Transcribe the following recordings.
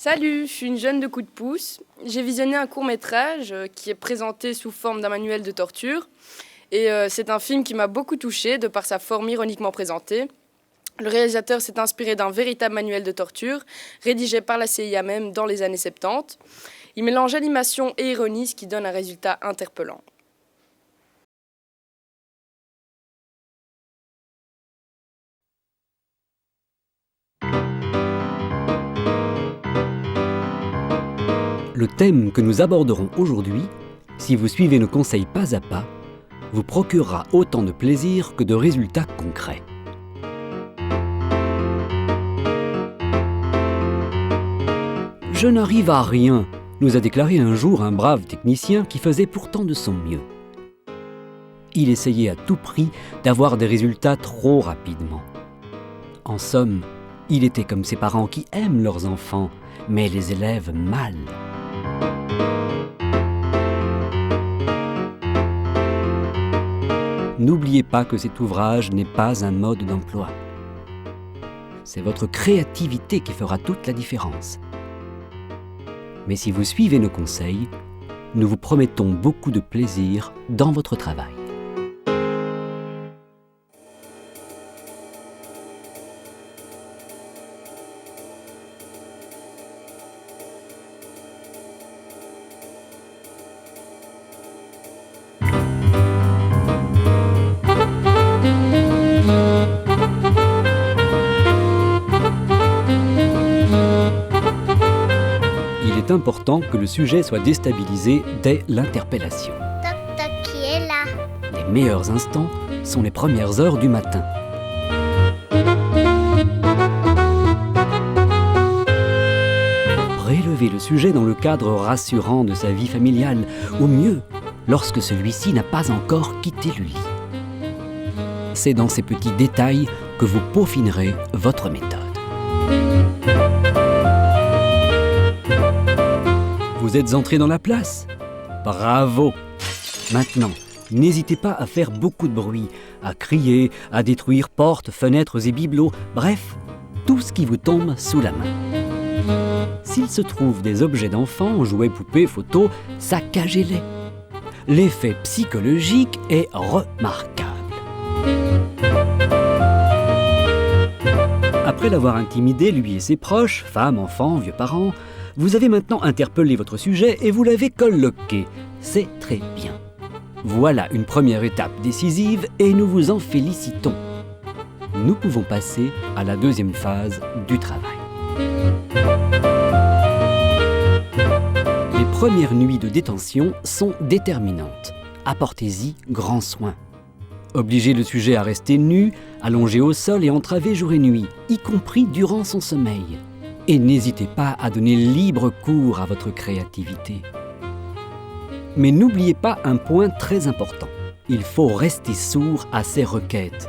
Salut, je suis une jeune de coup de pouce. J'ai visionné un court-métrage qui est présenté sous forme d'un manuel de torture. Et c'est un film qui m'a beaucoup touchée de par sa forme ironiquement présentée. Le réalisateur s'est inspiré d'un véritable manuel de torture, rédigé par la CIA même dans les années 70. Il mélange animation et ironie, ce qui donne un résultat interpellant. Le thème que nous aborderons aujourd'hui, si vous suivez nos conseils pas à pas, vous procurera autant de plaisir que de résultats concrets. Je n'arrive à rien, nous a déclaré un jour un brave technicien qui faisait pourtant de son mieux. Il essayait à tout prix d'avoir des résultats trop rapidement. En somme, il était comme ces parents qui aiment leurs enfants, mais les élèvent mal. N'oubliez pas que cet ouvrage n'est pas un mode d'emploi. C'est votre créativité qui fera toute la différence. Mais si vous suivez nos conseils, nous vous promettons beaucoup de plaisir dans votre travail. Il est important que le sujet soit déstabilisé dès l'interpellation. Toc toc, qui est là? Les meilleurs instants sont les premières heures du matin. Rélevez le sujet dans le cadre rassurant de sa vie familiale, ou mieux, lorsque celui-ci n'a pas encore quitté le lit. C'est dans ces petits détails que vous peaufinerez votre méthode. Vous êtes entré dans la place? Bravo! Maintenant, n'hésitez pas à faire beaucoup de bruit, à crier, à détruire portes, fenêtres et bibelots, bref, tout ce qui vous tombe sous la main. S'il se trouve des objets d'enfants, jouets, poupées, photos, saccagez-les. L'effet psychologique est remarquable. Après l'avoir intimidé, lui et ses proches, femmes, enfants, vieux parents, vous avez maintenant interpellé votre sujet et vous l'avez colloqué. C'est très bien. Voilà une première étape décisive et nous vous en félicitons. Nous pouvons passer à la deuxième phase du travail. Les premières nuits de détention sont déterminantes. Apportez-y grand soin. Obligez le sujet à rester nu, allongé au sol et entravé jour et nuit, y compris durant son sommeil. Et n'hésitez pas à donner libre cours à votre créativité. Mais n'oubliez pas un point très important. Il faut rester sourd à ses requêtes.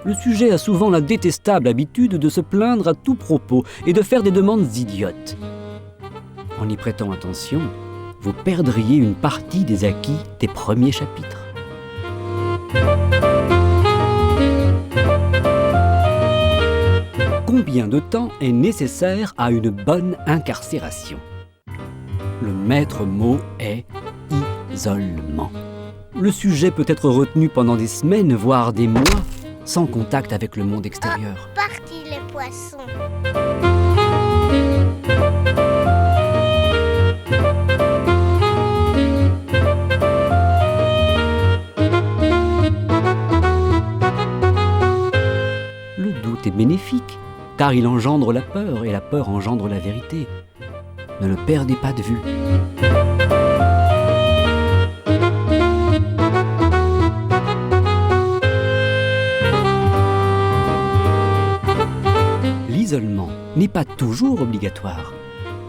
Le sujet a souvent la détestable habitude de se plaindre à tout propos et de faire des demandes idiotes. En y prêtant attention, vous perdriez une partie des acquis des premiers chapitres. Combien de temps est nécessaire à une bonne incarcération? Le maître mot est isolement. Le sujet peut être retenu pendant des semaines, voire des mois, sans contact avec le monde extérieur. Parti les poissons. Le doute est bénéfique, car il engendre la peur et la peur engendre la vérité. Ne le perdez pas de vue. L'isolement n'est pas toujours obligatoire.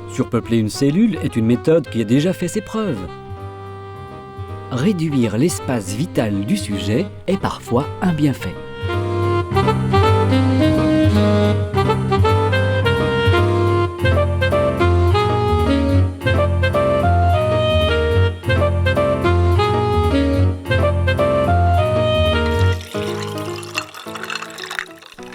Surpeupler une cellule est une méthode qui a déjà fait ses preuves. Réduire l'espace vital du sujet est parfois un bienfait.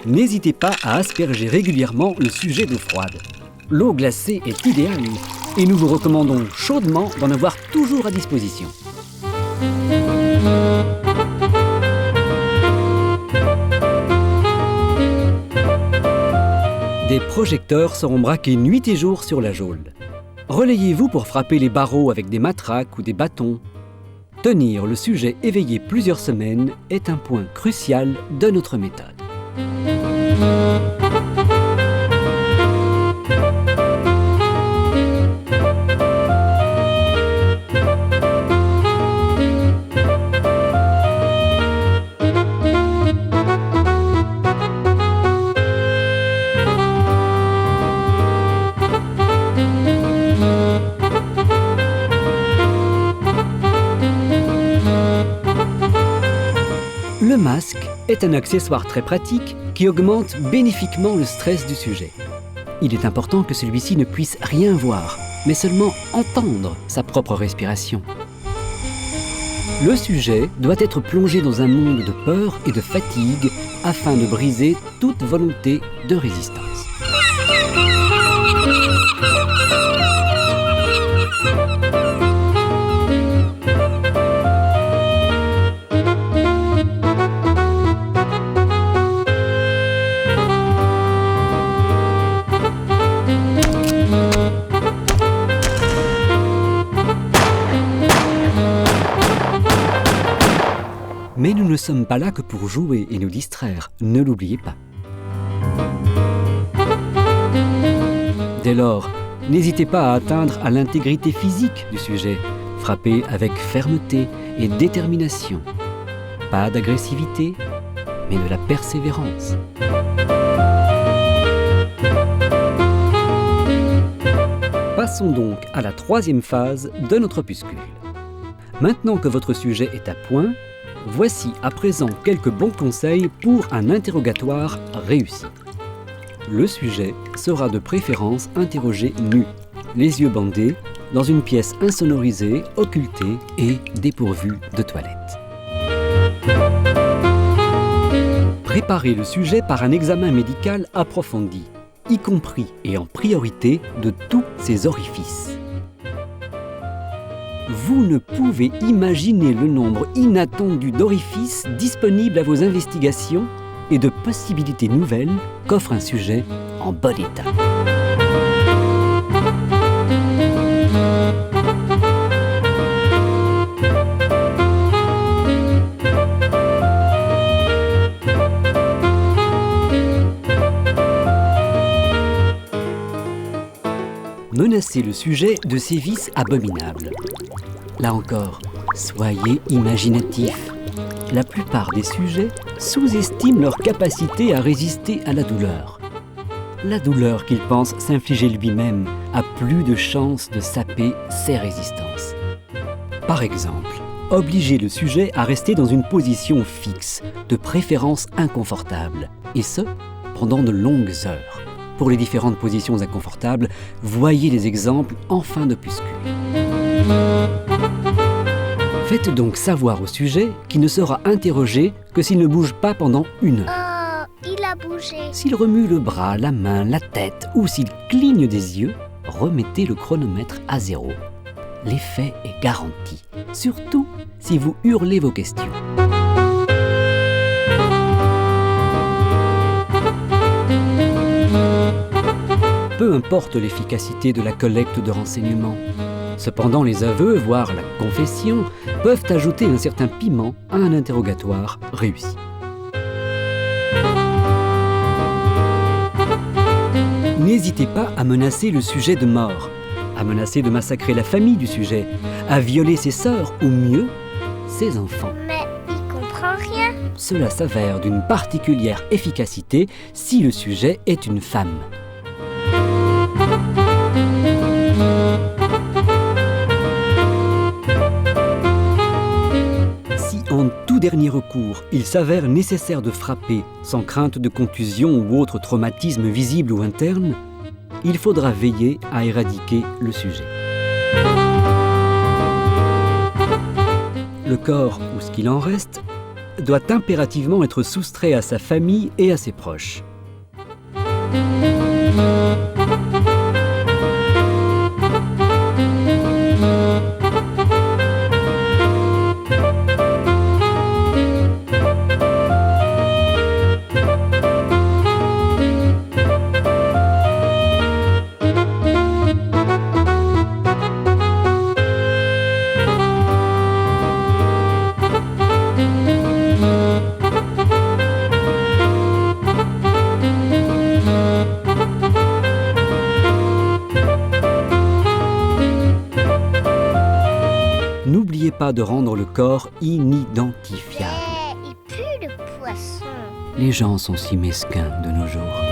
N'hésitez pas à asperger régulièrement le sujet d'eau froide. l'eau glacée est idéale et nous vous recommandons chaudement d'en avoir toujours à disposition. Des projecteurs seront braqués nuit et jour sur la geôle. Relayez-vous pour frapper les barreaux avec des matraques ou des bâtons. Tenir le sujet éveillé plusieurs semaines est un point crucial de notre méthode. Le masque est un accessoire très pratique qui augmente bénéfiquement le stress du sujet. Il est important que celui-ci ne puisse rien voir, mais seulement entendre sa propre respiration. Le sujet doit être plongé dans un monde de peur et de fatigue afin de briser toute volonté de résistance. Mais nous ne sommes pas là que pour jouer et nous distraire, ne l'oubliez pas. Dès lors, n'hésitez pas à atteindre à l'intégrité physique du sujet. Frappez avec fermeté et détermination. Pas d'agressivité, mais de la persévérance. Passons donc à la troisième phase de notre opuscule. Maintenant que votre sujet est à point, voici à présent quelques bons conseils pour un interrogatoire réussi. Le sujet sera de préférence interrogé nu, les yeux bandés, dans une pièce insonorisée, occultée et dépourvue de toilettes. Préparez le sujet par un examen médical approfondi, y compris et en priorité de tous ses orifices. Vous ne pouvez imaginer le nombre inattendu d'orifices disponibles à vos investigations et de possibilités nouvelles qu'offre un sujet en bon état. Menacez le sujet de sévices abominables. Là encore, soyez imaginatifs. La plupart des sujets sous-estiment leur capacité à résister à la douleur. La douleur qu'il pense s'infliger lui-même a plus de chances de saper ses résistances. Par exemple, obligez le sujet à rester dans une position fixe, de préférence inconfortable, et ce, pendant de longues heures. Pour les différentes positions inconfortables, voyez les exemples en fin d'opuscule. Faites donc savoir au sujet qu'il ne sera interrogé que s'il ne bouge pas pendant 1 heure. Oh, il a bougé. S'il remue le bras, la main, la tête ou s'il cligne des yeux, remettez le chronomètre à 0. L'effet est garanti, surtout si vous hurlez vos questions. Peu importe l'efficacité de la collecte de renseignements. Cependant, les aveux, voire la confession, peuvent ajouter un certain piment à un interrogatoire réussi. N'hésitez pas à menacer le sujet de mort, à menacer de massacrer la famille du sujet, à violer ses sœurs ou mieux, ses enfants. Mais il comprend rien. Cela s'avère d'une particulière efficacité si le sujet est une femme. Si en tout dernier recours, il s'avère nécessaire de frapper sans crainte de contusion ou autre traumatisme visible ou interne, il faudra veiller à éradiquer le sujet. Le corps, ou ce qu'il en reste, doit impérativement être soustrait à sa famille et à ses proches. pas de rendre le corps inidentifiable. Il pue le poisson. Les gens sont si mesquins de nos jours.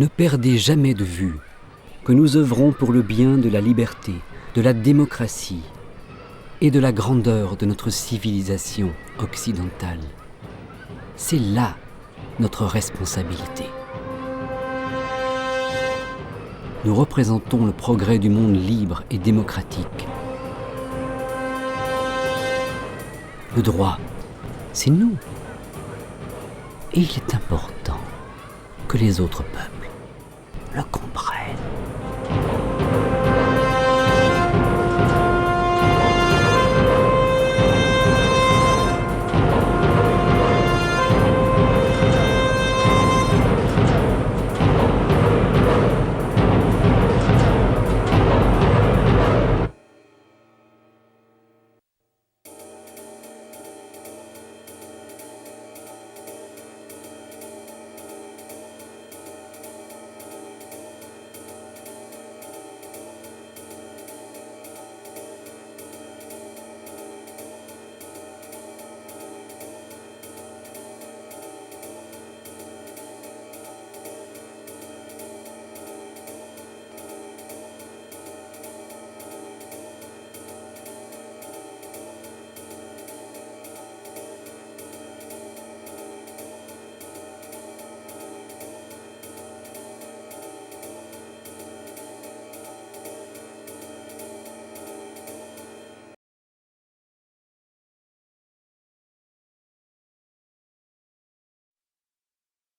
Ne perdez jamais de vue que nous œuvrons pour le bien de la liberté, de la démocratie et de la grandeur de notre civilisation occidentale. C'est là notre responsabilité. Nous représentons le progrès du monde libre et démocratique. Le droit, c'est nous. Et il est important que les autres peuples le comprennent.